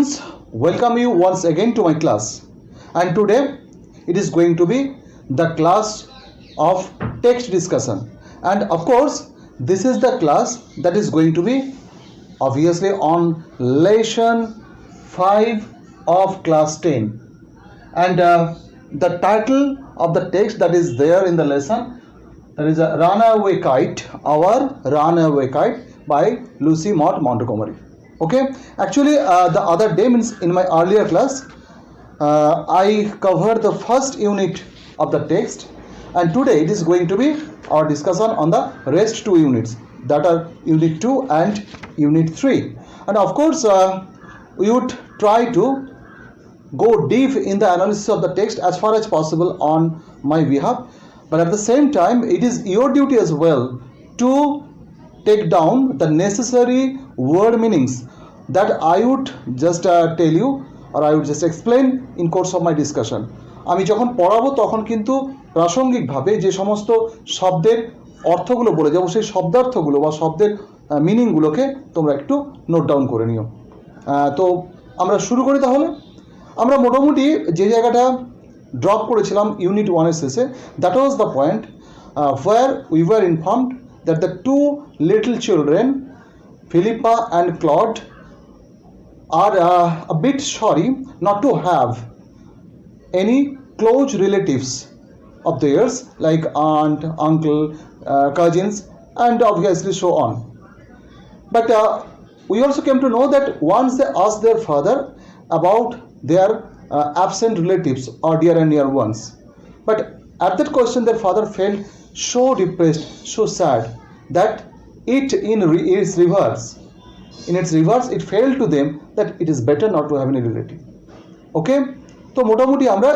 students, welcome you once again to my class. And today it is going to be the class of text discussion. And of course, this is the class that is going to be obviously on lesson 5 of class 10. And the title of the text that is there in the lesson, that is a Runaway Kite, Our Runaway Kite by Lucy Maud Montgomery. Okay, actually the other day, means in my earlier class, I covered the first unit of the text, and today it is going to be our discussion on the rest two units, that are unit 2 and unit 3. And of course we would try to go deep in the analysis of the text as far as possible on my behalf, but at the same time it is your duty as well to take down the necessary word meanings that I would just tell you, or I would just explain in course of my discussion. আমি যখন পড়াবো তখন কিন্তু প্রাসঙ্গিকভাবে যে সমস্ত শব্দের অর্থগুলো বলে যাবো, সেই শব্দার্থগুলো বা শব্দের মিনিংগুলোকে তোমরা একটু নোট ডাউন করে নিও। তো আমরা শুরু করি তাহলে। আমরা মোটামুটি যে জায়গাটা ড্রপ করেছিলাম ইউনিট 1-এর শেষে, that was the point where we were informed that the two little children, Philippa and Claude, are a bit sorry not to have any close relatives of theirs like aunt, uncle, cousins, and obviously so on. But we also came to know that once they asked their father about their absent relatives or dear and near ones, but at that question their father felt so depressed, so sad, that in its reverse it felt to them that it is better not to have any relative. ওকে, তো মোটামুটি আমরা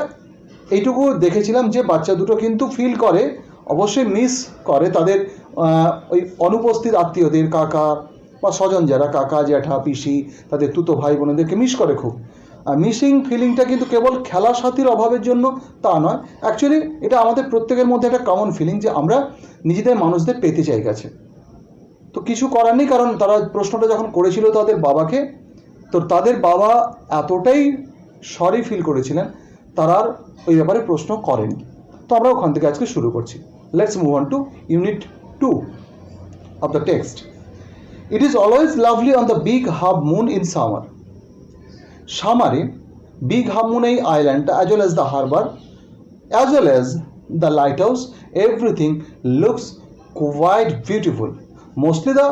এইটুকু দেখেছিলাম যে বাচ্চা দুটো কিন্তু feel করে, অবশ্যই মিস করে তাদের ওই অনুপস্থিত আত্মীয়দের, কাকা বা স্বজন যারা কাকা জ্যাঠা পিসি, তাদের তুতো ভাই বোনেদেরকে মিস করে খুব। মিসিং ফিলিংটা কিন্তু কেবল খেলা সাথীর অভাবের জন্য তা নয়, অ্যাকচুয়ালি এটা আমাদের প্রত্যেকের মধ্যে একটা কমন ফিলিং যে আমরা নিজেদের মানুষদের পেতে চাই গেছে। তো কিছু করার নেই, কারণ তারা প্রশ্নটা যখন করেছিল তাদের বাবাকে, তো তাদের বাবা এতটাই সরি ফিল করেছিলেন তারা আর ওই ব্যাপারে প্রশ্ন করেনি। তো আমরা ওখান থেকে আজকে শুরু করছি। Let's move on to unit 2 of the text. It is always lovely on the Big Half Moon in summer. সামারে বিগ হাফ মুন এই আইল্যান্ডটা, as well as the harbour, as well as the lighthouse, everything looks quite beautiful. Mostly the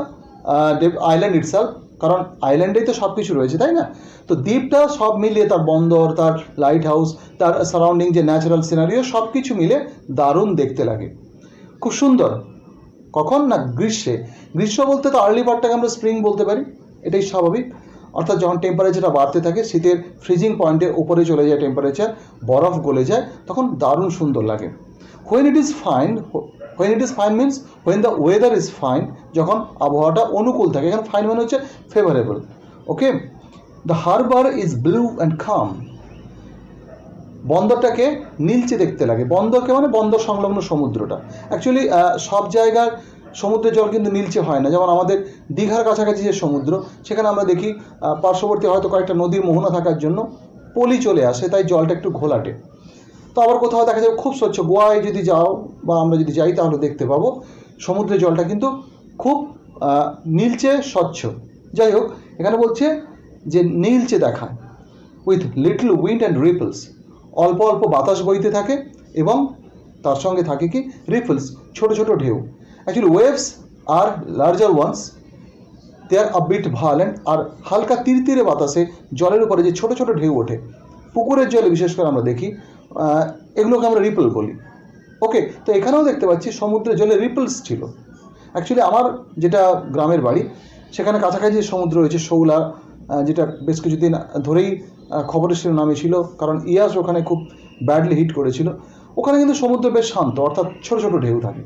island itself, কারণ আইল্যান্ডেই তো সব কিছু রয়েছে, তাই না? তো দ্বীপটা সব মিলিয়ে, তার বন্দর, তার লাইট হাউস, তার সারাউন্ডিং যে ন্যাচারাল সিনারিও, সব কিছু মিলে দারুণ দেখতে লাগে, খুব সুন্দর। কখন না গ্রীষ্মে। গ্রীষ্ম বলতে তো আর্লি পার্টটাকে আমরা স্প্রিং বলতে পারি, এটাই স্বাভাবিক। অর্থাৎ যখন টেম্পারেচারটা বাড়তে থাকে, শীতের ফ্রিজিং পয়েন্টের উপরে চলে যায় টেম্পারেচার, বরফ গলে যায়, তখন দারুণ সুন্দর লাগে। when it is fine means when the weather is fine, যখন আবহাওয়াটা অনুকূল থাকে, এখানে ফাইন মানে হচ্ছে favourable. Okay, the harbour is blue and calm. বন্দরটাকে নীলচে দেখতে লাগে। বন্দরকে মানে বন্দর সংলগ্ন সমুদ্রটা। অ্যাকচুয়ালি সব জায়গার সমুদ্রের জল কিন্তু নীলচে হয় না। যেমন আমাদের দীঘার কাছাকাছি যে সমুদ্র, সেখানে আমরা দেখি পার্শ্ববর্তী হয়তো কয়েকটা নদীর মোহনা থাকার জন্য পলি চলে আসে, তাই জলটা একটু ঘোলাটে। তো আবার কোথাও দেখা যাবে খুব স্বচ্ছ। গোয়ায় যদি যাও বা আমরা যদি যাই তাহলে দেখতে পাবো সমুদ্রের জলটা কিন্তু খুব নীলচে স্বচ্ছ। যাই হোক, এখানে বলছে যে নীলচে দেখায়, with little wind and ripples. অল্প অল্প বাতাস বইতে থাকে এবং তার সঙ্গে থাকে কি রিপলস, ছোট ছোট ঢেউ। Actually waves are larger ones, they are a bit violent. আর হালকা তিরতিরে বাতাসে জলের উপরে যে ছোট ছোট ঢেউ ওঠে, পুকুরের জলে বিশেষ করে আমরা দেখি, এগুলোকে আমরা রিপল বলি। ওকে, তো এখানেও দেখতে পাচ্ছি সমুদ্রের জলে রিপলস ছিল। অ্যাকচুয়ালি আমার যেটা গ্রামের বাড়ি, সেখানে কাছাকাছি সমুদ্র রয়েছে, শৌলা, যেটা বেশ কিছুদিন ধরেই খবরের শিরোনামে ছিল, কারণ ইয়াস ওখানে খুব ব্যাডলি হিট করেছিল। ওখানে কিন্তু সমুদ্র বেশ শান্ত, অর্থাৎ ছোটো ছোটো ঢেউ থাকে।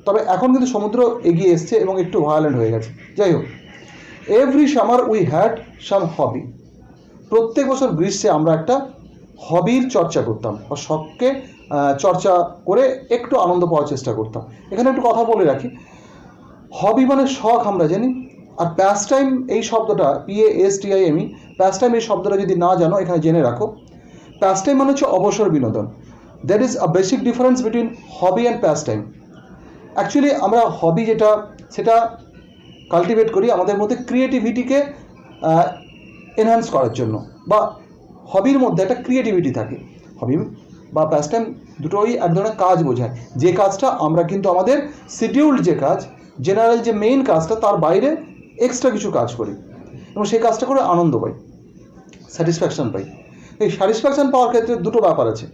তবে এখন কিন্তু সমুদ্র এগিয়ে এসছে এবং একটু ভায়োলেন্ট হয়ে গেছে। যাই হোক, every summer we had some hobby. প্রত্যেক বছর গ্রীষ্মে আমরা একটা হবির চর্চা করতাম, বা শখকে চর্চা করে একটু আনন্দ পাওয়ার চেষ্টা করতাম। এখানে একটু কথা বলে রাখি, হবি মানে শখ আমরা জানি, আর প্যাস টাইম এই শব্দটা PASTIME প্যাস টাইম এই শব্দটা যদি না জানো এখানে জেনে রাখো, প্যাস টাইম মানে হচ্ছে অবসর বিনোদন। That is a basic difference between hobby and pastime. Actually আমরা হবি যেটা সেটা কাল্টিভেট করি আমাদের মধ্যে ক্রিয়েটিভিটিকে এনহ্যান্স করার জন্য, বা হবির মধ্যে একটা ক্রিয়েটিভিটি থাকে। হবি বা প্যাস টাইম দুটোই এক ধরনের কাজ বোঝায়, যে কাজটা আমরা কিন্তু আমাদের শিডিউল্ড যে কাজ, জেনারেল যে মেইন কাজটা, তার বাইরে এক্সট্রা কিছু কাজ করি এবং সেই কাজটা করে আনন্দ পাই, স্যাটিসফ্যাকশান পাই। এই স্যাটিসফ্যাকশান পাওয়ার ক্ষেত্রে দুটো ব্যাপার আছে।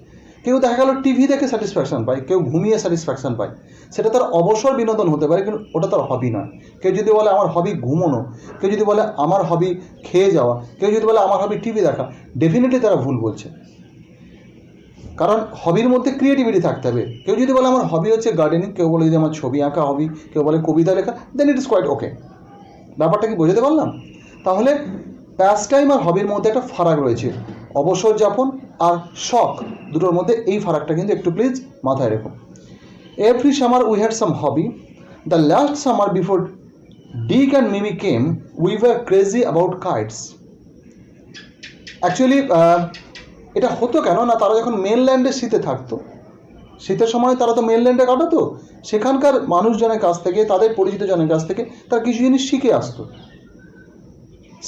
কেউ দেখা গেল টিভি দেখে স্যাটিসফ্যাকশান পায়, কেউ ঘুমিয়ে স্যাটিসফ্যাকশান পায়। সেটা তার অবসর বিনোদন হতে পারে, কিন্তু ওটা তার হবি নয়। কেউ যদি বলে আমার হবি ঘুমোনো, কেউ যদি বলে আমার হবি খেয়ে যাওয়া, কেউ যদি বলে আমার হবি টিভি দেখা, ডেফিনেটলি তারা ভুল বলছে। কারণ হবির মধ্যে ক্রিয়েটিভিটি থাকতে হবে। কেউ যদি বলে আমার হবি হচ্ছে গার্ডেনিং, কেউ বলে যদি আমার ছবি আঁকা হবি, কেউ বলে কবিতা লেখা, দেন ইট ইজ কোয়াইট ওকে। ব্যাপারটা কি বোঝাতে পারলাম? তাহলে প্যাস টাইম আর হবির মধ্যে একটা ফারাক রয়েছে। অবসর যাপন আর শখ দুটোর মধ্যে এই ফারাকটা কিন্তু একটু প্লিজ মাথায় রেখো। Every summer we had some hobby. The last summer before Dick and Mimi came we were crazy about kites. Actually এটা হতো কেন না, তারা যখন মেনল্যান্ডে শীতে থাকতো, শীতের সময় তারা তো মেনল্যান্ডে কাটাতো, সেখানকার মানুষজনের কাছ থেকে, তাদের পরিচিত জনের কাছ থেকে তারা কিছু জিনিস শিখে আসতো।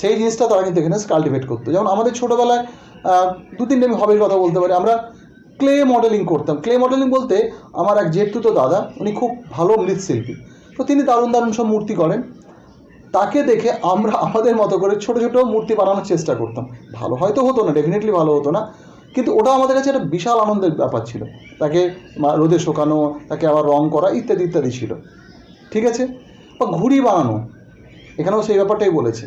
সেই জিনিসটা তারা কিন্তু এখানে কাল্টিভেট করতো। যেমন আমাদের ছোটোবেলায় দু তিনটে আমি হবির কথা বলতে পারি। আমরা ক্লে মডেলিং করতাম। ক্লে মডেলিং বলতে আমার এক জেঠতুতো দাদা, উনি খুব ভালো মৃৎশিল্পী, তো তিনি দারুণ দারুণ সব মূর্তি করেন। তাকে দেখে আমরা আমাদের মতো করে ছোটো ছোটো মূর্তি বানানোর চেষ্টা করতাম। ভালো হয়তো হতো না, ডেফিনেটলি ভালো হতো না, কিন্তু ওটা আমাদের কাছে একটা বিশাল আনন্দের ব্যাপার ছিল। তাকে রোদে শুকানো, তাকে আবার রং করা, ইত্যাদি ইত্যাদি ছিল। ঠিক আছে? বা ঘুড়ি বানানো, এখানেও সেই ব্যাপারটাই বলেছে।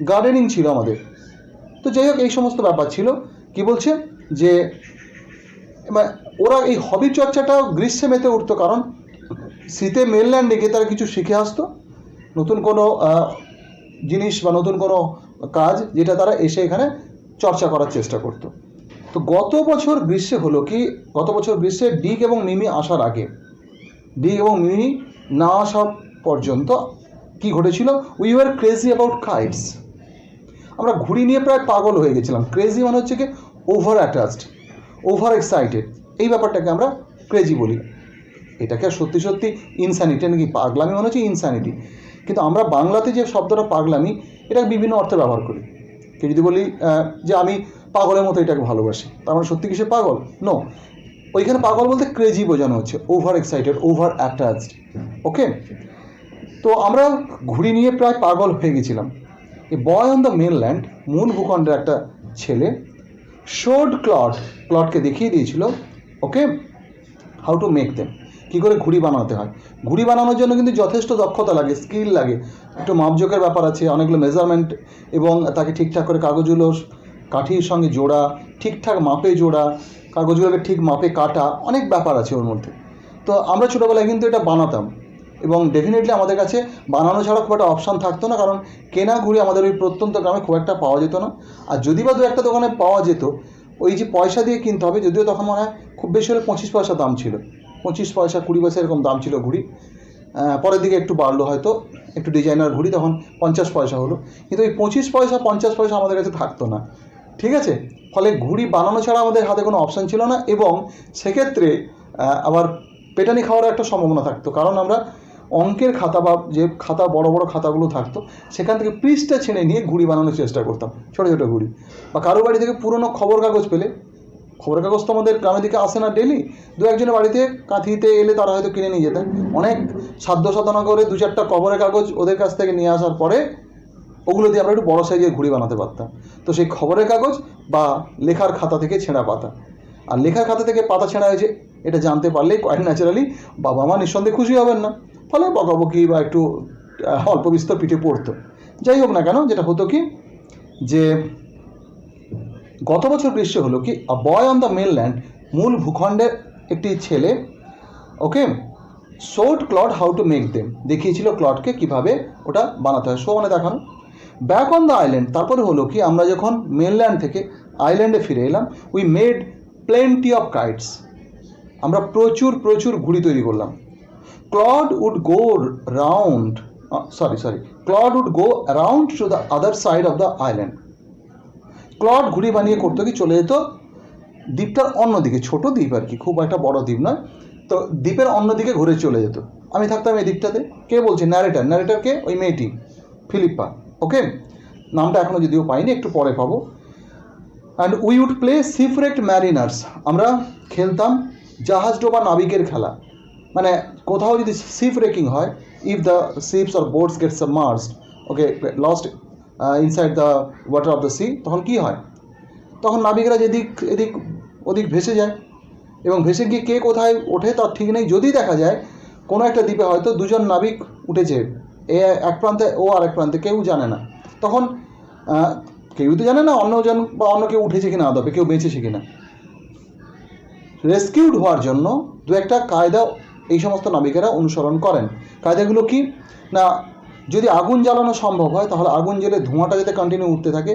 গার্ডেনিং ছিল আমাদের। তো যাই হোক, এই সমস্ত ব্যাপার ছিল। কি বলছে যে ওরা এই হবি চর্চাটাও গ্রীষ্মে মেতে উঠতো, কারণ শীতে মেনল্যান্ডে গিয়ে তারা কিছু শিখে আসতো, নতুন কোনো জিনিস বা নতুন কোনো কাজ যেটা তারা এসে এখানে চর্চা করার চেষ্টা করতো। তো গত বছর গ্রীষ্মে হলো কি, গত বছর গ্রীষ্মে ডিক এবং মিমি আসার আগে, ডিক এবং মিমি না আসা পর্যন্ত কি ঘটেছিল, we were crazy about kites. আমরা ঘুড়ি নিয়ে প্রায় পাগল হয়ে গেছিলাম। ক্রেজি মানে হচ্ছে কি ওভার অ্যাটাচড, ওভার এক্সাইটেড, এই ব্যাপারটাকে আমরা ক্রেজি বলি। এটাকে সত্যি সত্যি ইনস্যানিটি নাকি পাগলামি মনে হচ্ছে ইনস্যানিটি, কিন্তু আমরা বাংলাতে যে শব্দটা পাগলামি, এটা বিভিন্ন অর্থে ব্যবহার করি। কেউ যদি বলি যে আমি পাগলের মতো এটাকে ভালোবাসি, তার মানে সত্যি কি সে পাগল? নো, ওইখানে পাগল বলতে ক্রেজি বোঝানো হচ্ছে, over excited, over attached. Okay, তো আমরা ঘুড়ি নিয়ে প্রায় পাগল হয়ে গেছিলাম। A boy on the mainland, মূল ভূখণ্ডের একটা ছেলে, শোড ক্লডকে দেখিয়ে দিয়েছিল ওকে হাউ টু মেক দেম, কী করে ঘুড়ি বানাতে হয়। ঘুড়ি বানানোর জন্য কিন্তু যথেষ্ট দক্ষতা লাগে, স্কিল লাগে, একটু মাপজোকের ব্যাপার আছে, অনেকগুলো মেজারমেন্ট, এবং তাকে ঠিকঠাক করে কাগজগুলো কাঠির সঙ্গে জোড়া, ঠিকঠাক মাপে জোড়া, কাগজগুলোকে ঠিক মাপে কাটা, অনেক ব্যাপার আছে ওর মধ্যে। তো আমরা ছোটোবেলায় কিন্তু এটা বানাতাম, এবং ডেফিনেটলি আমাদের কাছে বানানো ছাড়া খুব একটা অপশান থাকতো না, কারণ কেনা ঘুড়ি আমাদের ওই প্রত্যন্ত গ্রামে খুব একটা পাওয়া যেত না। আর যদি বা দু একটা দোকানে পাওয়া যেত, ওই যে পয়সা দিয়ে কিনতে হবে, যদিও তখন মনে হয় খুব বেশি হলে 25 পয়সা দাম ছিল, 25 পয়সা 20 পয়সা এরকম দাম ছিল ঘুড়ি। পরের দিকে একটু বাড়লো, হয়তো একটু ডিজাইনার ঘুড়ি তখন 50 পয়সা হলো, কিন্তু ওই 25 পয়সা 50 পয়সা আমাদের কাছে থাকতো না। ঠিক আছে? ফলে ঘুড়ি বানানো ছাড়া আমাদের হাতে কোনো অপশান ছিল না, এবং সেক্ষেত্রে আবার পেটানি খাওয়ার একটা সম্ভাবনা থাকতো, কারণ আমরা অঙ্কের খাতা বা যে খাতা বড় বড় খাতাগুলো থাকতো সেখান থেকে পৃষ্ঠা ছেড়ে নিয়ে ঘুড়ি বানানোর চেষ্টা করতাম, ছোটো ছোটো ঘুড়ি। বা কারো বাড়ি থেকে পুরনো খবর কাগজ পেলে, খবরের কাগজ তো আমাদের গ্রামের দিকে আসে না ডেলি, দু একজনের বাড়িতে কাঁথিতে এলে তারা হয়তো কিনে নিয়ে যেতেন। অনেক সাধ্য সাধনা করে 2-4টা খবরের কাগজ ওদের কাছ থেকে নিয়ে আসার পরে ওগুলো দিয়ে আমরা একটু বড়ো সাইজের ঘুড়ি বানাতে পারতাম। তো সেই খবরের কাগজ বা লেখার খাতা থেকে ছেঁড়া পাতা, আর লেখার খাতা থেকে পাতা ছেঁড়া হয়েছে এটা জানতে পারলেই কোয়াইট ন্যাচারালি বাবা মা নিঃসন্দেহে খুশি হবেন না, ফলে বকাবকি বা একটু অল্প বিস্তর পিঠে পড়তো। যাই হোক না কেন, যেটা হতো কি যে গত বছর গ্রীষ্মে হলো কি, a boy on the mainland, মূল ভূখণ্ডের একটি ছেলে ওকে showed Claude how to make them, দেখিয়েছিল ক্লডকে কীভাবে ওটা বানাতে হয়। শো মানে দেখানো। ব্যাক অন দ্য আইল্যান্ড, তারপরে হলো কি আমরা যখন মেনল্যান্ড থেকে আইল্যান্ডে ফিরে এলাম, we made plenty of kites, আমরা প্রচুর প্রচুর ঘুড়ি তৈরি করলাম। Claude would go round, Claude would go around to the other side of the island. Claude ঘুড়ি বানিয়ে করতো কি, চলে যেত দ্বীপটার অন্যদিকে, ছোট দ্বীপ আর কি, খুব একটা বড় দ্বীপ নয়, তো দ্বীপের অন্যদিকে ঘুরে চলে যেত। আমি থাকতাম এই দ্বীপটাতে। কে বলছে? ন্যারেটারকে ওই মেয়েটি, ফিলিপ্পা। ওকে, নামটা এখনও যদিও পাইনি, একটু পরে পাবো। And we would play shipwrecked mariners, আমরা খেলতাম জাহাজ ডোবা নাবিকের খেলা। মানে কোথাও যদি শিপ রেকিং হয়, if the ships or boats get submerged, okay, lost inside the water of the sea, তখন কী হয়? তখন নাবিকরা যেদিক এদিক ওদিক ভেসে যায়, এবং ভেসে গিয়ে কে কোথায় ওঠে তার ঠিক নেই। যদি দেখা যায় কোনো একটা দ্বীপে হয়তো দুজন নাবিক উঠেছে, এ এক প্রান্তে ও আর এক প্রান্তে, কেউ জানে না, তখন কেউ তো জানে না অন্যজন বা অন্য কেউ উঠেছে কিনা, আদবে কেউ বেঁচেছে কিনা। রেস্কিউড হওয়ার জন্য দু একটা কায়দা এই সমস্ত নাবিকেরা অনুসরণ করেন। কায়দাগুলো কি না, যদি আগুন জ্বালানো সম্ভব হয় তাহলে আগুন জ্বেলে ধোঁয়াটা যাতে কন্টিনিউ উঠতে থাকে,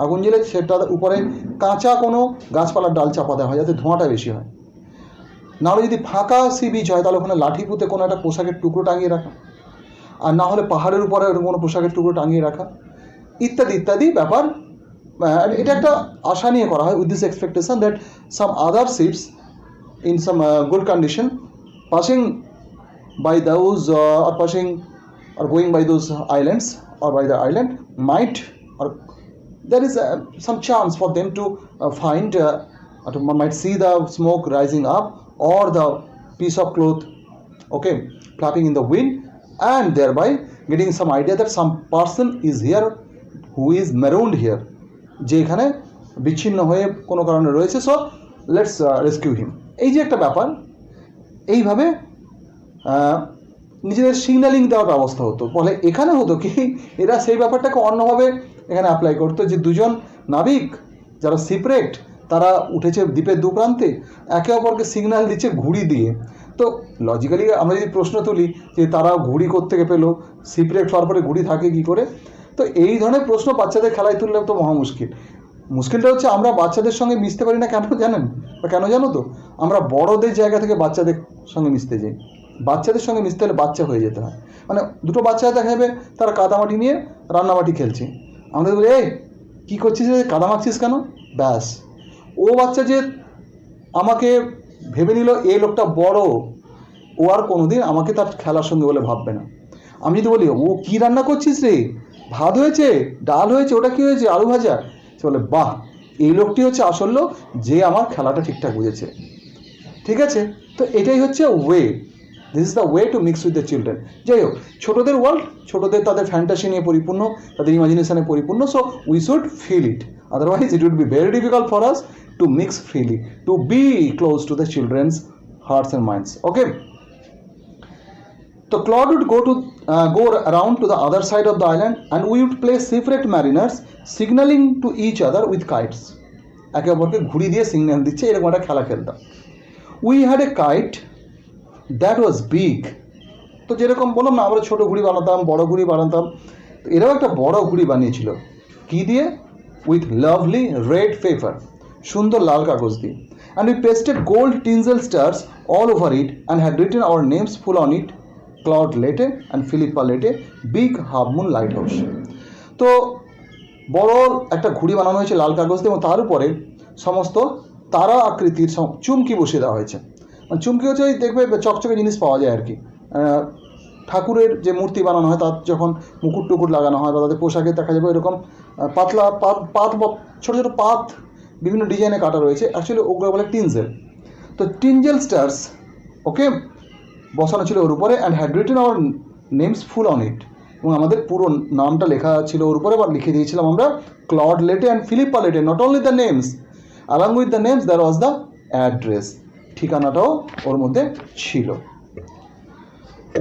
আগুন জ্বেলে সেটার উপরে কাঁচা কোনো গাছপালার ডাল চাপা দেওয়া হয় যাতে ধোঁয়াটা বেশি হয়। নাহলে যদি ফাঁকা সি বিচ হয় তাহলে ওখানে লাঠি পুঁতে কোনো একটা পোশাকের টুকরো টাঙিয়ে রাখা, আর না হলে পাহাড়ের উপরে কোনো পোশাকের টুকরো টাঙিয়ে রাখা, ইত্যাদি ইত্যাদি ব্যাপার। এটা একটা আশা নিয়ে করা হয়, with this expectation that some other ships in some good condition passing by those or passing or going by those islands or by the island might, or there is some chance for them to find or might see the smoke rising up or the piece of cloth, okay, flapping in the wind, and thereby getting some idea that some person is here who is marooned here, যেখানে বিচ্ছিন্ন হয়ে কোনো কারণে রয়েছে, so let's rescue হিম। এই যে একটা ব্যাপার, এইভাবে নিজেদের সিগন্যালিং দেওয়ার ব্যবস্থা হতো। ফলে এখানে হতো কি, এরা সেই ব্যাপারটাকে অন্যভাবে এখানে অ্যাপ্লাই করতো, যে দুজন নাবিক যারা সিপ্রেট, তারা উঠেছে দ্বীপের দু প্রান্তে, একে অপরকে সিগন্যাল দিচ্ছে ঘুড়ি দিয়ে। তো লজিক্যালি আমরা যদি প্রশ্ন তুলি যে তারা ঘুড়ি কোত্থেকে পেলো, সিপ্রেট হওয়ার পরে ঘুড়ি থাকে কী করে, তো এই ধরনের প্রশ্ন বাচ্চাদের খেলায় তুললে তো মহা মুশকিল। মুশকিলটা হচ্ছে আমরা বাচ্চাদের সঙ্গে মিশতে পারি না, কেন জানেন? বা কেন জানো তো? আমরা বড়দের জায়গা থেকে বাচ্চাদের সঙ্গে মিশতে যাই। বাচ্চাদের সঙ্গে মিশতে হলে বাচ্চা হয়ে যেতে হয়। মানে দুটো বাচ্চা দেখা যাবে তারা কাদামাটি নিয়ে রান্নাবাটি খেলছে, আমাদের বলি এই কী করছিস, কাদা মাখছিস কেন? ব্যাস, ও বাচ্চা যে আমাকে ভেবে নিল এই লোকটা বড়, ও আর কোনোদিন আমাকে তার খেলার সঙ্গে বলে ভাববে না। আমি যদি বলি ও কী রান্না করছিস রে, ভাত হয়েছে, ডাল হয়েছে, ওটা কী হয়েছে, আলু ভাজা, সে বলে বাহ, এই লোকটি হচ্ছে আসল লোক, যে আমার খেলাটা ঠিকঠাক বুঝেছে। ঠিক আছে, তো এটাই হচ্ছে way, this is the way to mix with the children. যাই হোক, ছোটোদের ওয়ার্ল্ড, ছোটোদের তাদের ফ্যান্টাসি নিয়ে পরিপূর্ণ, তাদের ইমাজিনেশনে পরিপূর্ণ, so we should feel it, otherwise it would be very difficult for us to mix freely, to be close to the children's hearts and minds. Okay, so Claude would go around to the other side of the island, and we would play shipwrecked mariners, signaling to each other with kites. একে অপরকে ঘুড়ি দিয়ে signal দিচ্ছে, এরকম একটা খেলা খেলতাম। We had a kite that was big. তো যেরকম বললাম না, আমরা ছোটো ঘুড়ি বানাতাম, বড় ঘুড়ি বানাতাম, তো এরাও একটা বড় ঘুড়ি বানিয়েছিল। কী দিয়ে? উইথ লাভলি রেড পেপার, সুন্দর লাল কাগজ দিয়ে। And we pasted gold tinsel stars all over it and had written our names full on it, Claude Leyte and Philippa Leyte, Big Half Moon Lighthouse. তো বড় একটা ঘুড়ি বানানো হয়েছে লাল কাগজ দিয়ে, এবং তার উপরে সমস্ত তারা আকৃতির চুমকি বসিয়ে দেওয়া হয়েছে। মানে চুমকি হচ্ছে ওই দেখবে চকচকে জিনিস পাওয়া যায় আর কি, ঠাকুরের যে মূর্তি বানানো হয় তার যখন মুকুট টুকুট লাগানো হয়, বা তাদের পোশাকে দেখা যাবে এরকম পাতলা পাত ছোটো ছোটো পাত বিভিন্ন ডিজাইনে কাটা রয়েছে, অ্যাকচুয়ালি ওগুলো বলে টিনজেল। তো টিনজেল স্টার্স ওকে বসানো ছিল ওর উপরে, and had written our names full on it, এবং আমাদের পুরো নামটা লেখা ছিল ওর উপরে, বা লিখে দিয়েছিলাম আমরা ক্লড লেটে অ্যান্ড ফিলিপ্পা লেটে। Not only the names, along with the names there was the address, ঠিকানাটাও ওর মধ্যে ছিল।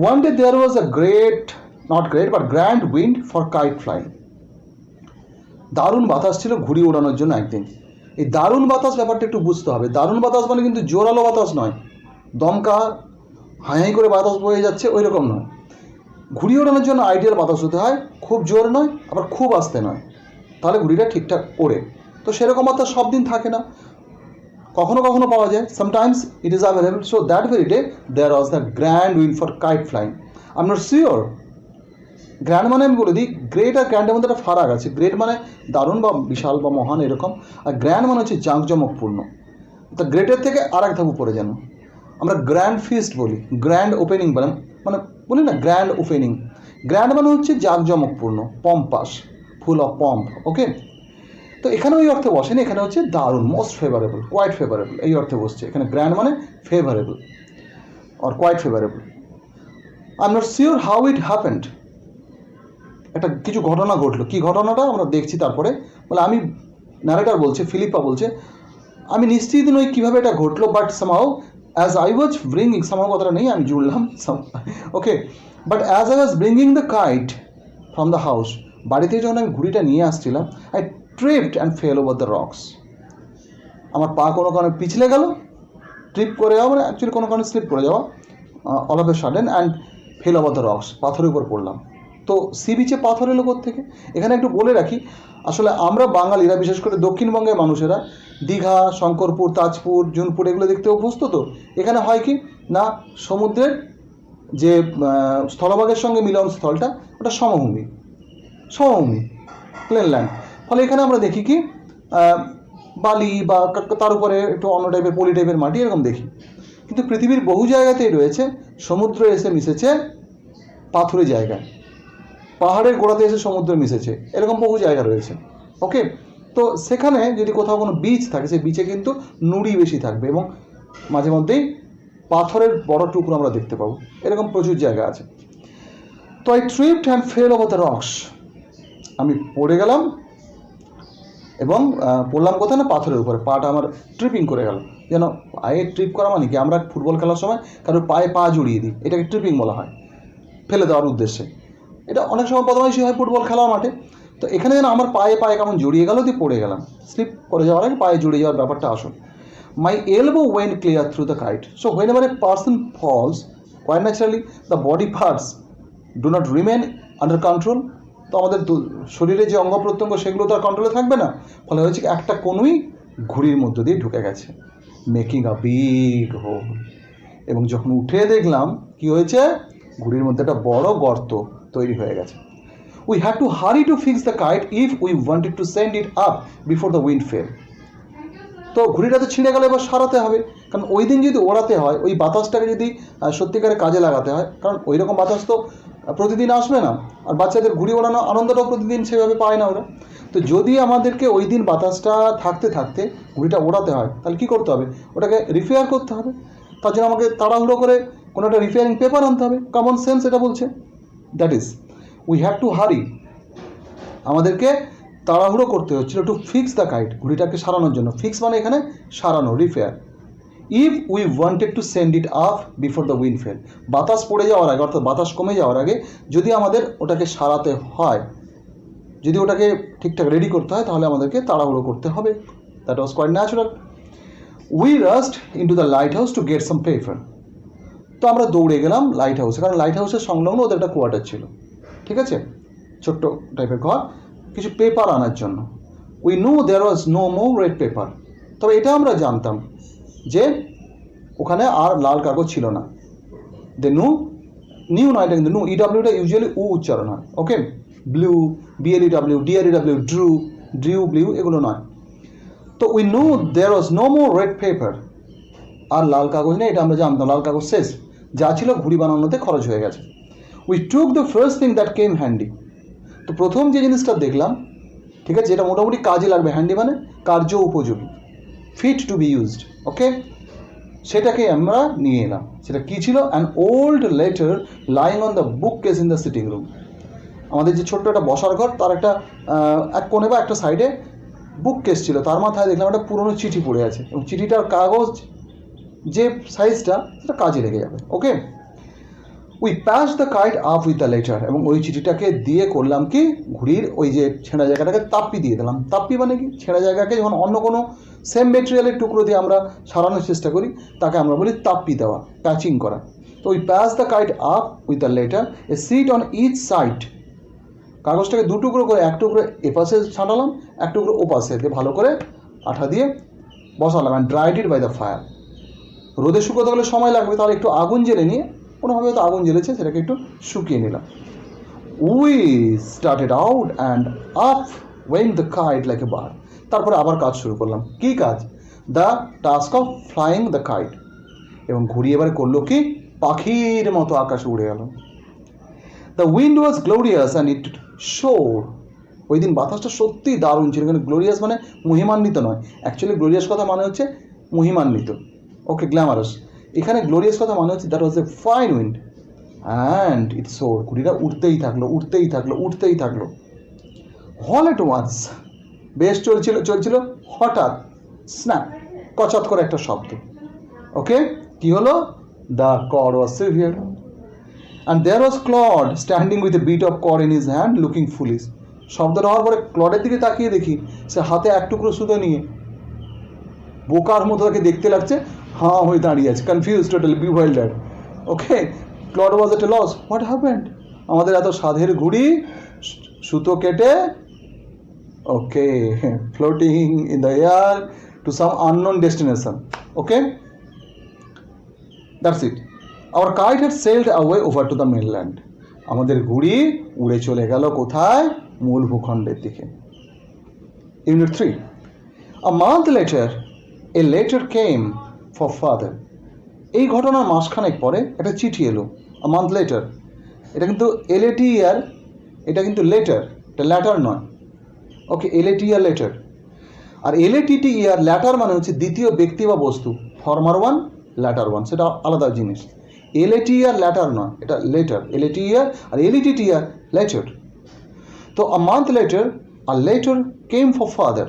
One day there was a grand wind for kite flying. দারুণ বাতাস ছিল ঘুড়ি ওড়ানোর জন্য একদিন। এই দারুণ বাতাস ব্যাপারটা একটু বুঝতে হবে। দারুণ বাতাস মানে কিন্তু জোরালো বাতাস নয়, দমকা হাই করে বাতাস বয়ে যাচ্ছে ওই রকম নয়। ঘুড়ি ওড়ানোর জন্য আইডিয়াল বাতাস হতে হয়, খুব জোর নয় আবার খুব আস্তে নয়, তাহলে ঘুড়িটা ঠিকঠাক ওড়ে। তো সেরকম বাতাস সব দিন থাকে না, কখনো কখনো পাওয়া যায়, sometimes it is available. So that very day there was the grand wind for kite flying. I am not sure grand মানে আমি বলে দিই, গ্রেট আর গ্র্যান্ডের মধ্যে একটা ফারাক আছে। গ্রেট মানে দারুণ বা বিশাল বা মহান এরকম, আর গ্র্যান্ড মানে হচ্ছে জাঁকজমকপূর্ণ। তা গ্রেটের থেকে আর এক ধাপ উপরে যেন আমরা গ্র্যান্ড ফিস্ট বলি, গ্র্যান্ড ওপেনিং মানে বলি না গ্র্যান্ড ওপেনিং। গ্র্যান্ড মানে হচ্ছে জাঁকজমকপূর্ণ, পম্পাস, ফুল অফ পম্প। ওকে, তো এখানে ওই অর্থে বসেনি, এখানে হচ্ছে দারুণ, মোস্ট ফেভারেবল, কোয়াইট ফেভারেবল এই অর্থে বসছে। এখানে গ্র্যান্ড মানে favourable or quite favourable. I am not sure how it happened. একটা কিছু ঘটনা ঘটলো, কী ঘটনাটা আমরা দেখছি তারপরে। বলে আমি, ন্যারেটার বলছে, ফিলিপা বলছে, আমি নিশ্চিত নই কীভাবে এটা ঘটলো, but somehow as I was bringing, somehow কথাটা নেই, আমি জুড়লাম okay, but as I was bringing the kite from the house, বাড়ি থেকে যখন আমি ঘুড়িটা নিয়ে আসছিলাম, I tripped and fell over the rocks. আমার পা কোনো কারণে পিছলে গেল, ট্রিপ করে যাওয়া মানে অ্যাকচুয়ালি কোনো কারণে স্লিপ করে যাওয়া, all of a sudden, and fell over the rocks, পাথরের উপর পড়লাম। তো সি বিচে পাথর এলো থেকে। এখানে একটু বলে রাখি, আসলে আমরা বাঙালিরা, বিশেষ করে দক্ষিণবঙ্গের মানুষেরা দীঘা, শঙ্করপুর, তাজপুর, জুনপুর এগুলো দেখতে অভ্যস্ত। তো এখানে হয় কি না, সমুদ্রের যে স্থলভাগের সঙ্গে মিলনস্থলটা ওটা সমভূমি, প্লেনল্যান্ড। ফলে এখানে আমরা দেখি কি বালি বা তার উপরে একটু অন্য টাইপের পলি টাইপের মাটি এরকম দেখি। কিন্তু পৃথিবীর বহু জায়গাতেই রয়েছে সমুদ্র এসে মিশেছে পাথুরে জায়গায়, পাহাড়ের গোড়াতে এসে সমুদ্র মিশেছে, এরকম বহু জায়গা রয়েছে। ওকে, তো সেখানে যদি কোথাও কোনো বিচ থাকে, সেই বিচে কিন্তু নুড়ি বেশি থাকবে এবং মাঝে মধ্যেই পাথরের বড় টুকরো আমরা দেখতে পাবো, এরকম প্রচুর জায়গা আছে। তো I tripped and fell over the rocks, আমি পড়ে গেলাম এবং পড়লাম কোথায় না, পাথরের উপরে। পাটা আমার ট্রিপিং করে গেল। যেন পায়ে ট্রিপ করা মানে কি, আমরা ফুটবল খেলার সময় কারোর পায়ে পা জড়িয়ে দিই, এটাকে ট্রিপিং বলা হয়, ফেলে দেওয়ার উদ্দেশ্যে। এটা অনেক সময় বদমাইশি হয় ফুটবল খেলার মাঠে। তো এখানে যেন আমার পায়ে কেমন জড়িয়ে গেল, দিয়ে পড়ে গেলাম, স্লিপ করে যাওয়ার আগে পায়ে জড়িয়ে যাওয়ার ব্যাপারটা আসল। My elbow went clear through the kite. So whenever a person falls, quite naturally the body parts do not remain under control. তো আমাদের শরীরে যে অঙ্গ প্রত্যঙ্গ সেগুলো তো আর কন্ট্রোলে থাকবে না। ফলে হয়েছে একটা কোনোই ঘুড়ির মধ্য দিয়ে ঢুকে গেছে, মেকিং আ বিগ হোল। এবং যখন উঠে দেখলাম কি হয়েছে, ঘুড়ির মধ্যে একটা বড় গর্ত তৈরি হয়ে গেছে। We had to hurry to fix the kite if we wanted to send it up before the wind fail. তো ঘুড়িটা তো ছিঁড়ে গেলে এবার সারাতে হবে, কারণ ওই দিন যদি ওড়াতে হয়, ওই বাতাসটাকে যদি সত্যিকারে কাজে লাগাতে হয়, কারণ ওই রকম বাতাস তো প্রতিদিন আসবে না, আর বাচ্চাদের ঘুড়ি ওড়ানো আনন্দটাও প্রতিদিন সেভাবে পায় না ওরা। তো যদি আমাদেরকে ওই দিন বাতাসটা থাকতে থাকতে ঘুড়িটা ওড়াতে হয়, তাহলে কী করতে হবে, ওটাকে রিপেয়ার করতে হবে। তার জন্য আমাকে তাড়াহুড়ো করে কোনো একটা রিপেয়ারিং পেপার আনতে হবে, কমন সেন্স এটা বলছে। That is we have to হারি, আমাদেরকে তাড়াহুড়ো করতে হচ্ছিল টু ফিক্স দ্য কাইট, ঘুড়িটাকে সারানোর জন্য। ফিক্স মানে এখানে সারানো, repair. If we wanted to send it up before the wind fail, বাতাস পড়ে যাওয়ার আগে, অর্থাৎ বাতাস কমে যাওয়ার আগে যদি আমাদের ওটাকে সারাতে হয়, যদি ওটাকে ঠিকঠাক রেডি করতে হয়, তাহলে আমাদেরকে তাড়াহুড়ো করতে হবে। That was quite natural. We rushed into the lighthouse to get some paper. তো আমরা দৌড়ে গেলাম লাইট হাউসে, কারণ লাইট হাউসের সংলগ্ন ওদের একটা কোয়ার্টার ছিল, ঠিক আছে, ছোট্ট টাইপের ঘর, কিছু পেপার আনার জন্য। We know there was no more red paper. তবে এটা আমরা জানতাম যে ওখানে আর লাল কাগজ ছিল না। দে নিউ নয়, এটা কিন্তু ইডাব্লিউটা ইউজুয়ালি উচ্চারণ হয়। Okay, blew, B L E W, D R E W, drew, blew এগুলো নয়। তো we know there was no more red paper, আর লাল কাগজ নেই, এটা আমরা জানতাম, লাল কাগজ শেষ, যা ছিল ঘুড়ি বানানোতে খরচ হয়ে গেছে। We took the first thing that came handy. তো প্রথম যে জিনিসটা দেখলাম, ঠিক আছে, যেটা মোটামুটি কাজে লাগবে, হ্যান্ডি মানে কার্য উপযোগী, fit to be used. Okay, সেটাকে আমরা নিয়ে এলাম। সেটা কী ছিল? An old letter lying on the bookcase in the sitting room. আমাদের যে ছোট্ট একটা বসার ঘর, তার একটা এক কোণে বা একটা সাইডে বুক কেস ছিল, তার মাথায় দেখলাম একটা পুরনো চিঠি পড়ে আছে, এবং চিঠিটার কাগজ যে সাইজটা, সেটা কাজে লেগে যাবে। Okay, we patch the kite up with the letter, এবং ওই চিঠিটাকে দিয়ে করলাম কি, ঘুড়ির ওই যে ছেঁড়া জায়গাটাকে তাপ্পি দিয়ে দিলাম। তাপ্পি মানে কি, ছেঁড়া জায়গাকে যখন অন্য কোনো সেম মেটেরিয়ালের টুকরো দিয়ে আমরা সারানোর চেষ্টা করি, তাকে আমরা বলি তাপ্পি দেওয়া, প্যাচিং করা। তো we patch the kite up with the letter, a sheet on each side. কাগজটাকে দু টুকরো করে, এক টুকরো এপাশে ছাঁটালাম, এক টুকরো ওপাশে, ভালো করে আঠা দিয়ে বসালাম, and dried it by the fire. রোদে শুকোতে গেলে সময় লাগবে, তাহলে একটু আগুন জ্বেলে নিয়ে, কোনোভাবে হয়তো আগুন জ্বেলেছে, সেটাকে একটু শুকিয়ে নিলাম। We started out and up went the kite like a bird. তারপরে আবার কাজ শুরু করলাম। কী কাজ? The task of flying the kite. এবং ঘুরিয়ে এবার করলো কি? পাখির মতো আকাশে উড়ে গেল। The wind was glorious and it শোর। ওই দিন বাতাসটা সত্যিই দারুণ ছিল। এখানে গ্লোরিয়াস মানে মহিমান্বিত নয়, অ্যাকচুয়ালি গ্লোরিয়াস কথা মানে হচ্ছে মহিমান্বিত, ওকে, গ্ল্যামারাস। এখানে গ্লোরিয়াস কথা মানে হচ্ছে that was A fine wind and it শোর। ঘুড়িটা উঠতেই থাকলো, উঠতেই থাকলো, উঠতেই থাকলো। অল এট ওয়ান্স, বেশ চলছিল, হঠাৎ স্ন্যাপ, কচাত করে একটা শব্দ। ওকে, কি হলো? The cord was severed and there was Claude standing with a bit of cord in his hand looking foolish. শব্দটা হওয়ার পরে ক্লডের দিকে তাকিয়ে দেখি সে হাতে এক টুকরো সুতো নিয়ে বোকার মতো তাকে দেখতে লাগছে, হাঁ হয়ে দাঁড়িয়ে আছে, confuse, totally bewildered. Okay, Claude was at a loss, what happened? আমাদের এত সাধের ঘুড়ি সুতো কেটে, okay, floating in the air to some unknown destination. Okay, that's it. Our kite had sailed away over to the mainland. আমাদের ঘুড়ি উড়ে চলে গেল কোথায়? মূল ভূখণ্ডের দিকে। Unit 3। A month later, a letter came for father. এই ঘটনার মাসখানেক পরে একটা চিঠি এলো। A month later, এটা কিন্তু LATER, এটা কিন্তু লেটার, এটা ল্যাটার নয়। ওকে, LATER লেটার। আর LATTER ল্যাটার মানে হচ্ছে দ্বিতীয় ব্যক্তি বা বস্তু, ফর্মার ওয়ান, ল্যাটার ওয়ান, সেটা আলাদা জিনিস। LATER ল্যাটার নয়, এটা লেটার। LATER আর LATTER লেটার। তো a month later, a letter came for father.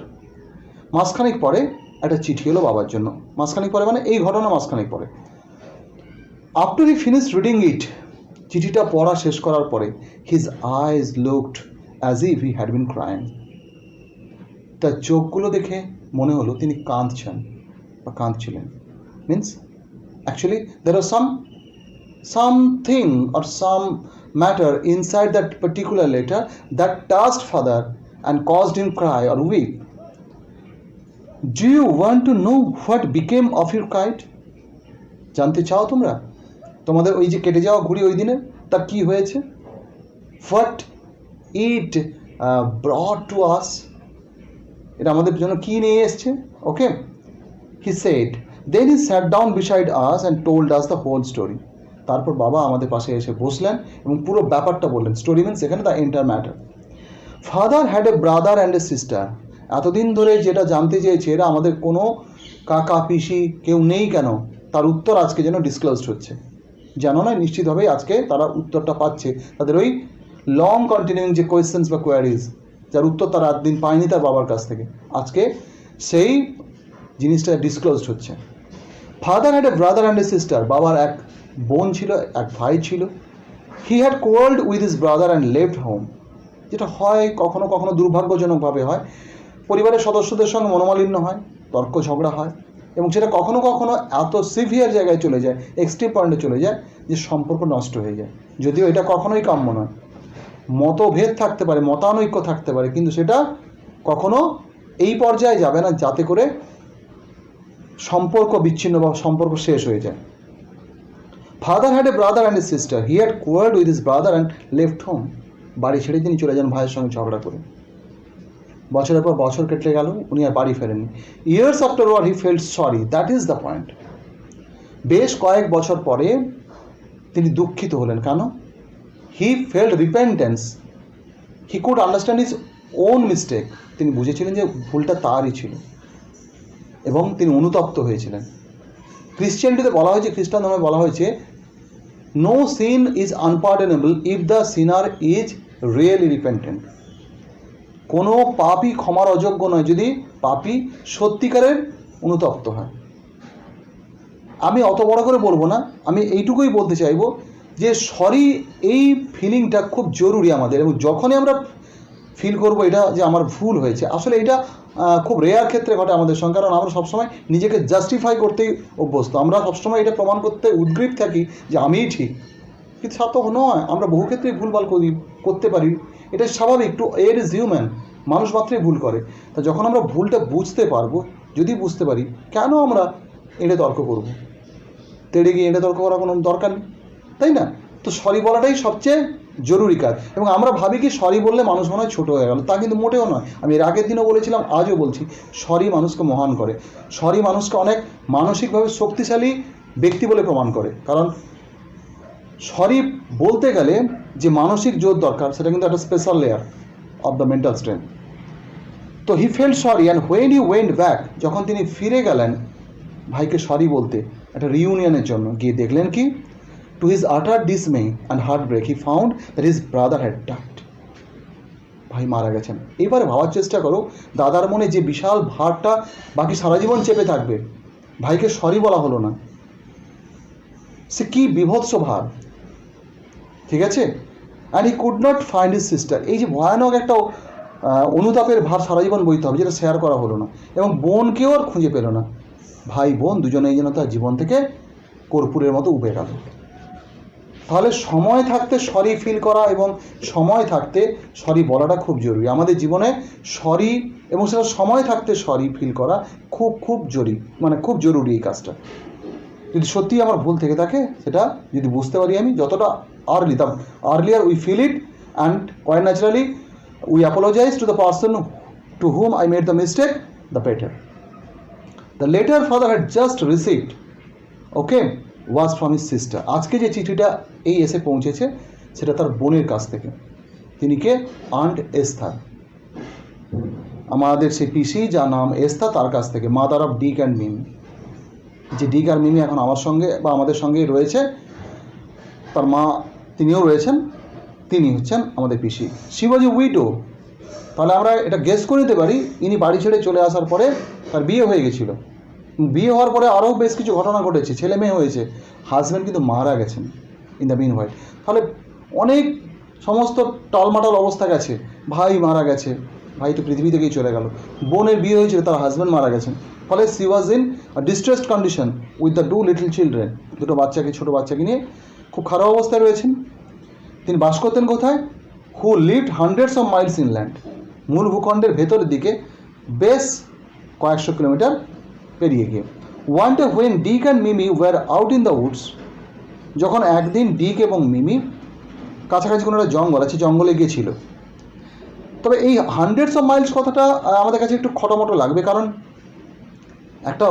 মাসখানেক পরে একটা চিঠি এলো বাবার জন্য। মাসখানেক পরে মানে এই ঘটনা মাসখানেক পরে। After he finish reading it, চিঠিটা পড়া শেষ করার পরে, his eyes looked as if he had been crying. তার চোখগুলো দেখে মনে হলো তিনি কাঁদছেন বা কাঁদছিলেন। Means actually there are something or some matter inside that particular letter that touched father and caused him cry or weep. Do you want to know what became of your kite? জানতে চাও তোমরা তোমাদের ওই যে কেটে যাওয়া ঘুড়ি ওই দিনে তার কি হয়েছে? What it brought to us, এটা আমাদের জন্য কি নিয়ে এসছে? ওকে, he said, then he sat down beside us and told us the whole story. তারপর বাবা আমাদের পাশে এসে বসলেন এবং পুরো ব্যাপারটা বললেন। স্টোরি মিনস এখানে the enter matter. Father had a brother and a sister. এতদিন ধরে যেটা জানতে চেয়েছে এরা আমাদের কোনো কাকা পিসি কেউ নেই কেন, তার উত্তর আজকে যেন ডিসক্লোজড হচ্ছে। যেন নয়, নিশ্চিতভাবেই আজকে তারা উত্তরটা পাচ্ছে তাদের ওই লং কন্টিনিউইং যে কোয়েশ্চেন্স বা কোয়ারিজ, যার উত্তর তারা একদিন পায়নি তার বাবার কাছ থেকে, আজকে সেই জিনিসটা ডিসক্লোজড হচ্ছে। Father had a brother and a sister. বাবার এক বোন ছিল, এক ভাই ছিল। He had quarrelled with his brother and left home. যেটা হয় কখনো কখনো দুর্ভাগ্যজনকভাবে হয়, পরিবারের সদস্যদের সঙ্গে মনোমালিন্য হয়, তর্ক ঝগড়া হয়, এবং সেটা কখনো কখনো এত সিভিয়ার জায়গায় চলে যায়, এক্সট্রিম পয়েন্টে চলে যায় যে সম্পর্ক নষ্ট হয়ে যায়। যদিও এটা কখনোই কাম্য নয়। মতভেদ থাকতে পারে, মতানৈক্য থাকতে পারে, কিন্তু সেটা কখনো এই পর্যায়ে যাবে না যাতে করে সম্পর্ক বিচ্ছিন্ন বা সম্পর্ক শেষ হয়ে যায়। Father had a brother and a sister. He had quarrelled with his brother and left home. বাড়ি ছেড়ে তিনি চলে যান ভাইয়ের সঙ্গে ঝগড়া করে। বছরের পর বছর কেটে গেল, উনি আর বাড়ি ফেরেননি। Years afterwards he felt sorry, that is the point. বেশ কয়েক বছর পরে তিনি দুঃখিত হলেন। কেন? He felt repentance, he could understand his own mistake. তিনি বুঝেছিলেন যে ভুলটা তারই ছিল এবং তিনি অনুতপ্ত হয়েছিলেন। ক্রিশ্চিয়ানিটিতে বলা হয়েছে, খ্রিস্টান ধর্মে বলা হয়েছে, no sin is unpardonable if the sinner is really repentant. কোনো পাপই ক্ষমার অযোগ্য নয় যদি পাপী সত্যিকারের অনুতপ্ত হয়। আমি অত বড় করে বলবো না, আমি এইটুকুই বলতে চাইবো যে সরি, এই ফিলিংটা খুব জরুরি আমাদের। এবং যখনই আমরা ফিল করবো এটা যে আমার ভুল হয়েছে, আসলে এটা খুব রেয়ার ক্ষেত্রে ঘটে আমাদের সঙ্গে, কারণ আমরা সবসময় নিজেকে জাস্টিফাই করতেই অভ্যস্ত। আমরা সবসময় এটা প্রমাণ করতে উদ্গ্রীব থাকি যে আমিই ঠিক, কিন্তু তা তো নয়। আমরা বহু ক্ষেত্রেই ভুলভাল করতে পারি, এটা স্বাভাবিক। টু এর ইজ হিউম্যান, মানুষ মাত্রই ভুল করে। তা যখন আমরা ভুলটা বুঝতে পারবো, যদি বুঝতে পারি, কেন আমরা এঁড়ে তর্ক করব? তেড়ে গিয়ে এঁড়ে তর্ক করার কোনো দরকার নেই, তাই না? তো সরি বলাটাই সবচেয়ে জরুরি কাজ। এবং আমরা ভাবি কি সরি বললে মানুষ মনে হয় ছোটো হয়ে গেল, তা কিন্তু মোটেও নয়। আমি এর আগের দিনও বলেছিলাম, আজও বলছি, সরি মানুষকে মহান করে। সরি মানুষকে অনেক মানসিকভাবে শক্তিশালী ব্যক্তি বলে প্রমাণ করে। কারণ সরি বলতে গেলে যে মানসিক জোর দরকার, সেটা কিন্তু একটা special layer of the mental strength. তো he felt sorry and when he went back, যখন তিনি ফিরে গেলেন ভাইকে সরি বলতে একটা রিউনিয়নের জন্য, গিয়ে দেখলেন কি, to his utter dismay and heartbreak he found that his brother had died. ভাই মারা গেছেন। এবারে ভাবার চেষ্টা করো, দাদার মনে যে বিশাল ভারটা বাকি সারা জীবন চেপে থাকবে, ভাইকে সরি বলা হলো না, সে কি বিভৎস ভার, ঠিক আছে। And he could not find his sister, এই যে ভয়ানক একটা অনুতাপের ভার সারা জীবন বইতে হবে, যেটা শেয়ার করা হলো না। এবং বোনকেও আর খুঁজে পেল না। ভাই বোন দুজনেই যেন তার জীবন থেকে কর্পূরের মতো উবে গেল। তাহলে সময় থাকতে সরি ফিল করা এবং সময় থাকতে সরি বলাটা খুব জরুরি আমাদের জীবনে। সরি এবং সেটা সময় থাকতে সরি ফিল করা খুব খুব জরুরি, মানে খুব জরুরি এই কাজটা। যদি সত্যি আমার ভুল থেকে থাকে, সেটা যদি বুঝতে পারি আমি, যতটা early, the earlier we feel it and quite naturally we apologise to the person to whom I made the mistake, the better. The letter father had just received, okay, was from his sister. আজকে যে চিঠিটা এই এসে পৌঁছেছে, সেটা তার বোনের কাছ থেকে। তিনি কে? আন্ট এস্থার, আমাদের সেই পিসি যার নাম এস্থার, তার কাছ থেকে, mother of Dick and Mimi. যে ডিক আর মিমি এখন আমার সঙ্গে বা আমাদের সঙ্গেই রয়েছে, তার মা তিনিও রয়েছেন, তিনি হচ্ছেন আমাদের পিসি। She was a widow. তাহলে আমরা এটা গেস করে নিতে পারি, ইনি বাড়ি ছেড়ে চলে আসার পরে তার বিয়ে হয়ে গেছিলো। বিয়ে হওয়ার পরে আরও বেশ কিছু ঘটনা ঘটেছে, ছেলে মেয়ে হয়েছে, হাজব্যান্ড কিন্তু মারা গেছেন ইন দ্য মিন হোয়াইল। তাহলে অনেক সমস্ত টলমাটল অবস্থা গেছে, ভাই মারা গেছে, ভাই তো পৃথিবী থেকেই চলে গেল, বোনের বিয়ে হয়েছিল, তার হাজব্যান্ড মারা গেছেন। ফলে C was in distressed condition with the 2 little children, দুটো বাচ্চাকে, ছোটো বাচ্চাকে নিয়ে খুব খারাপ অবস্থায় রয়েছেন। তিনি বাস করতেন কোথায়? Who lived hundreds of miles inland, মূল ভূখণ্ডের ভেতরের দিকে বেশ কয়েকশো কিলোমিটার পেরিয়ে গিয়ে। One day when Dick and Mimi were out in the woods, যখন একদিন ডিক এবং মিমি কাছাকাছি কোনো একটা জঙ্গল আছে, জঙ্গলে গিয়েছিল। তবে এই হান্ড্রেডস অফ মাইলস কথাটা আমাদের কাছে একটু খটোমটো লাগবে, কারণ একটা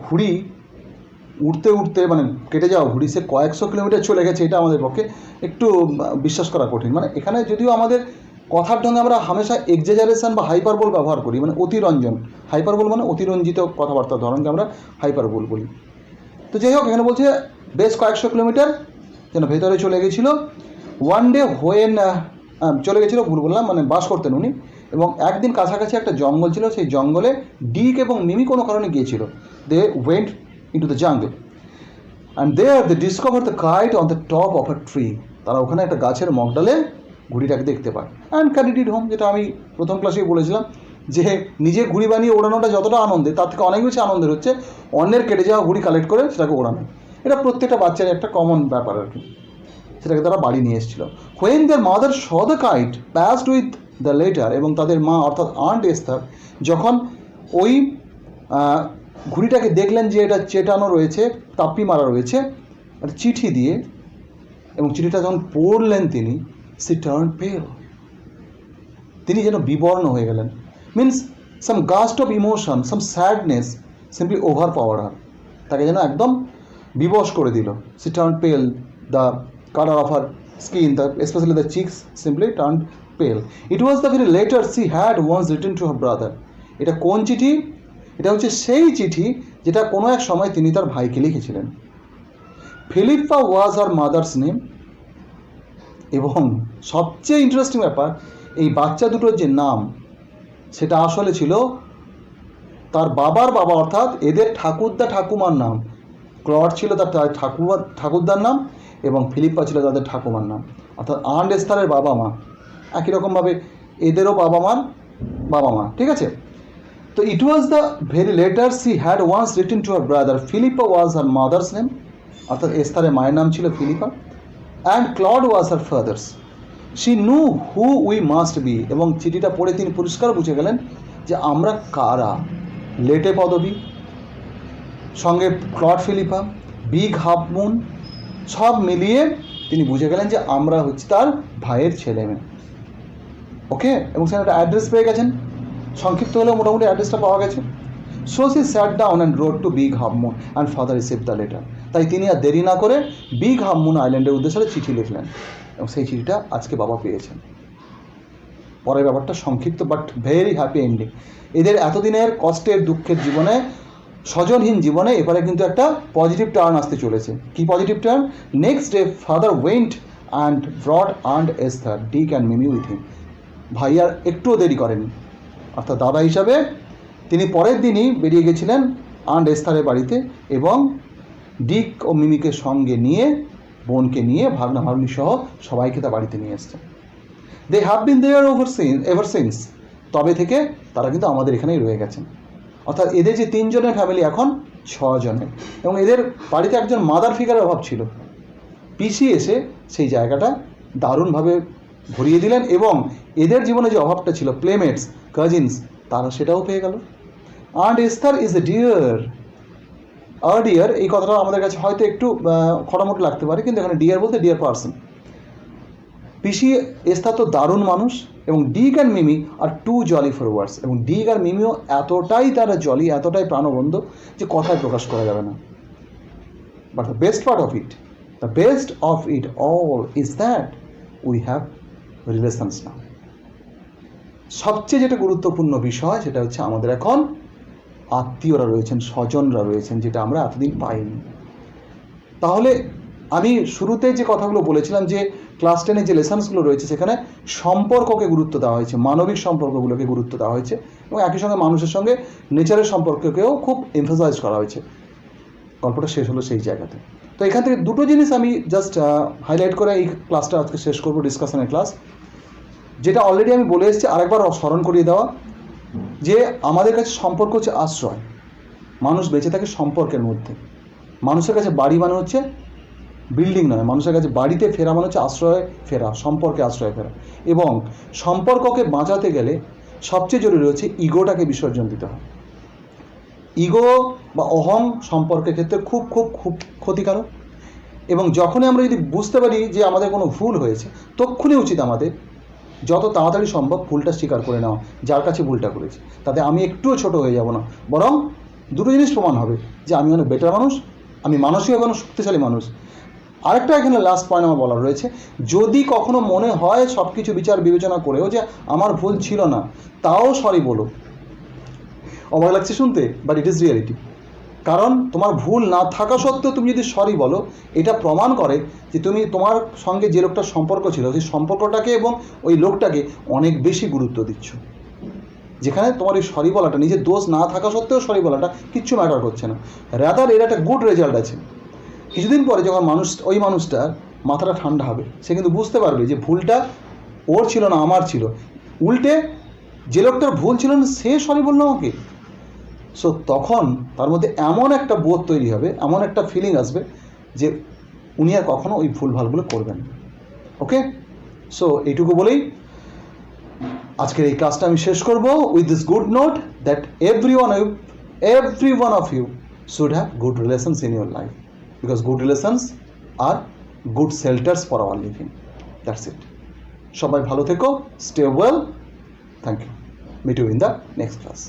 ঘুড়ি উড়তে উড়তে, মানে কেটে যাওয়া ঘুড়ি, সে কয়েকশো কিলোমিটার চলে গেছে, এটা আমাদের পক্ষে একটু বিশ্বাস করা কঠিন। মানে এখানে যদিও আমাদের কথার ঢঙ্গে আমরা হামেশা এক্সাজারেশন বা হাইপারবোল ব্যবহার করি, মানে অতিরঞ্জন। হাইপারবোল মানে অতিরঞ্জিত কথাবার্তার ধরনকে আমরা হাইপারবোল বলি। তো যাই হোক, এখানে বলছে বেশ কয়েকশো কিলোমিটার যেন ভেতরে চলে গেছিল। ওয়ান ডে হোয়েন, চলে গেছিলো, ভুল বললাম, মানে বাস করতেন উনি। এবং একদিন কাছাকাছি একটা জঙ্গল ছিল, সেই জঙ্গলে ডিক এবং মিমি কোনো কারণে গিয়েছিল। They went into the jungle and there they discover the kite on the top of a tree. তারা ওখানে একটা গাছের মগডালে ঘুড়িটাকে দেখতে পায় অ্যান্ড ক্যারিড ইট হোম। যেটা আমি প্রথম ক্লাসেই বলেছিলাম, যে নিজে ঘুড়ি বানিয়ে ওড়ানোটা যতটা আনন্দের, তার থেকে অনেক বেশি আনন্দের হচ্ছে অন্যের কেটে যাওয়া ঘুড়ি কালেক্ট করে সেটাকে ওড়ানো। এটা প্রত্যেকটা বাচ্চার একটা কমন ব্যাপার আর কি। সেটাকে তারা বাড়ি নিয়ে এসেছিলো। When their mother saw the kite patched with the letter, এবং তাদের মা অর্থাৎ আন্ট এস্থার যখন ওই ঘুড়িটাকে দেখলেন যে এটা চেটানো রয়েছে, তাপ্পি মারা রয়েছে একটা চিঠি দিয়ে, এবং চিঠিটা যখন পড়লেন তিনি, সি টার্ন পেল, তিনি যেন বিবর্ণ হয়ে গেলেন। Means some gust of emotion, some sadness simply overpower her, তাকে যেন একদম বিবশ করে দিল। She turn pale, the colour of her skin, especially the cheeks simply turned pale. It was the very letter she had once written to her brother. এটা কোন চিঠি? এটা হচ্ছে সেই চিঠি যেটা কোনো এক সময় তিনি তার ভাইকে লিখেছিলেন। Philippa was her mother's name, এবং সবচেয়ে ইন্টারেস্টিং ব্যাপার, এই বাচ্চা দুটোর যে নাম, সেটা আসলে ছিল তার বাবার বাবা, অর্থাৎ এদের ঠাকুরদা ঠাকুমার নাম। ক্লড ছিল তার ঠাকুরদার নাম, এবং ফিলিপ্পা ছিল তাদের ঠাকুমার নাম, অর্থাৎ আন্ট এস্থারের বাবা মা একই রকমভাবে এদেরও বাবা মা, ঠিক আছে। তো it was the very letter she had once written to her brother, Philippa was her mother's name, অর্থাৎ এস্থারের মায়ের নাম ছিল Philippa, and Claude was her father's. She knew who we must be, এবং চিঠিটা পড়ে তিনি পরিষ্কার বুঝে গেলেন যে আমরা কারা। লেটে পদবী, সঙ্গে Claude Philippa, Big Half Moon, সব মিলিয়ে তিনি বুঝে গেলেন যে আমরা হচ্ছে তার ভাইয়ের ছেলে মেয়ে। ওকে, এবং সেখানে একটা অ্যাড্রেস পেয়ে গেছেন, সংক্ষিপ্ত হলেও মোটামুটি অ্যাড্রেসটা পাওয়া গেছে। So she sat down and wrote to Big Half Moon and father receive the letter. তাই তিনি আর দেরি না করে বিগ হাফ মুন আইল্যান্ডের উদ্দেশ্যে চিঠি লিখলেন, এবং সেই চিঠিটা আজকে বাবা পেয়েছেন। পরের ব্যাপারটা সংক্ষিপ্ত বাট ভেরি হ্যাপি এন্ডিং। এদের এতদিনের কষ্টের দুঃখের জীবনে, স্বজনহীন জীবনে এবারে কিন্তু একটা পজিটিভ টার্ন আসতে চলেছে। কি positive turn? Next day father went and brought aunt Esther, Dick and Mimi with him. ভাই আর একটুও দেরি করেনি, অর্থাৎ দাদা হিসাবে তিনি পরের দিনই বেরিয়ে গেছিলেন আন্ট এস্থারের বাড়িতে, এবং ডিক ও মিমিকে সঙ্গে নিয়ে, বোনকে নিয়ে, ভাগনা ভাগ্নি সহ সবাইকে তার বাড়িতে নিয়ে এসছেন। They have been there ever since. তবে থেকে তারা কিন্তু আমাদের এখানেই রয়ে গেছেন। অর্থাৎ এদের যে 3 জনের ফ্যামিলি এখন 6 জনের, এবং এদের বাড়িতে একজন মাদার ফিগারের অভাব ছিল। পিসি এসে সেই জায়গাটা দারুণভাবে ভরিয়ে দিলেন, এবং এদের জীবনে যে অভাবটা ছিল, প্লেমেটস, কাজিনস, তারা সেটাও পেয়ে গেল। Aunt Esther is a dear. Dear এই কথাটা আমাদের কাছে হয়তো একটু খটামট লাগতে পারে, কিন্তু এখানে ডিয়ার বলতে ডিয়ার পার্সন। পিসি এস্থার তো দারুণ মানুষ, এবং Dick and Mimi are too jolly for words. এবং ডিক আর মিমিও এতটাই তারা জলি, এতটাই প্রাণবন্ধ যে কথায় প্রকাশ করা যাবে না। But the best part of it all is that we have relations now. সবচেয়ে যেটা গুরুত্বপূর্ণ বিষয় সেটা হচ্ছে আমাদের এখন আত্মীয়রা রয়েছেন, স্বজনরা রয়েছেন, যেটা আমরা এতদিন পাইনি। তাহলে আমি শুরুতে যে কথাগুলো বলেছিলাম যে ক্লাস 10-এ যে লেসনসগুলো রয়েছে সেখানে সম্পর্ককে গুরুত্ব দেওয়া হয়েছে, মানবিক সম্পর্কগুলোকে গুরুত্ব দেওয়া হয়েছে, এবং একই সঙ্গে মানুষের সঙ্গে নেচারের সম্পর্ককেও খুব এমফাসাইজ করা হয়েছে। গল্পটা শেষ হলো সেই জায়গাতে। তো এখান থেকে দুটো জিনিস আমি জাস্ট হাইলাইট করে এই ক্লাসটা আজকে শেষ করবো, ডিসকাশনের ক্লাস। যেটা অলরেডি আমি বলে এসেছি, আরেকবার স্মরণ করিয়ে দেওয়া, যে আমাদের কাছে সম্পর্ক হচ্ছে আশ্রয়। মানুষ বেঁচে থাকে সম্পর্কের মধ্যে। মানুষের কাছে বাড়ি মানে হচ্ছে বিল্ডিং নয়, মানুষের কাছে বাড়িতে ফেরা মানে হচ্ছে আশ্রয় ফেরা, সম্পর্কে আশ্রয় ফেরা। এবং সম্পর্ককে বাঁচাতে গেলে সবচেয়ে জরুরি হচ্ছে ইগোটাকে বিসর্জন দিতে হয়। ইগো বা অহং সম্পর্কের ক্ষেত্রে খুব খুব খুব ক্ষতিকারক। এবং যখনই আমরা যদি বুঝতে পারি যে আমাদের কোনো ভুল হয়েছে, তক্ষুনি উচিত আমাদের যত তাড়াতাড়ি সম্ভব ভুলটা স্বীকার করে নেওয়া, যার কাছে ভুলটা করেছি। তাতে আমি একটুও ছোট হয়ে যাব না, বরং দুটো জিনিস প্রমাণ হবে যে আমি অনেক বেটার মানুষ, আমি মানসিকভাবে শক্তিশালী মানুষ। আরেকটা এখানে লাস্ট পয়েন্ট আমার বলার রয়েছে, যদি কখনো মনে হয় সব কিছু বিচার বিবেচনা করেও যে আমার ভুল ছিল না, তাও সরি বলো। অবাক লাগছে শুনতে, বাট ইট ইজ রিয়ালিটি। কারণ তোমার ভুল না থাকা সত্ত্বেও তুমি যদি সরি বলো, এটা প্রমাণ করে যে তুমি তোমার সঙ্গে যে লোকটার সম্পর্ক ছিল সেই সম্পর্কটাকে এবং ওই লোকটাকে অনেক বেশি গুরুত্ব দিচ্ছ। যেখানে তোমার এই সরি বলাটা, নিজের দোষ না থাকা সত্ত্বেও সরি বলাটা কিচ্ছু ম্যাটার করছে না, রাদার এর একটা গুড রেজাল্ট আছে। কিছুদিন পরে যখন ওই মানুষটার মাথাটা ঠান্ডা হবে, সে কিন্তু বুঝতে পারবে যে ভুলটা ওর ছিল না, আমার ছিল। উল্টে যে লোকটার ভুল ছিল না সে সরি বললো আমাকে। সো তখন তার মধ্যে এমন একটা বোধ তৈরি হবে, এমন একটা ফিলিং আসবে যে উনি আর কখনো ওই ভুল ভালগুলো করবেন। ওকে, সো এইটুকু বলেই আজকের এই ক্লাসটা আমি শেষ করব with this good note that every one of you should have good relations in your life, because good relations are good shelters for our living. That's it. সবাই ভালো থেকো, stay well, thank you, meet you in the next class.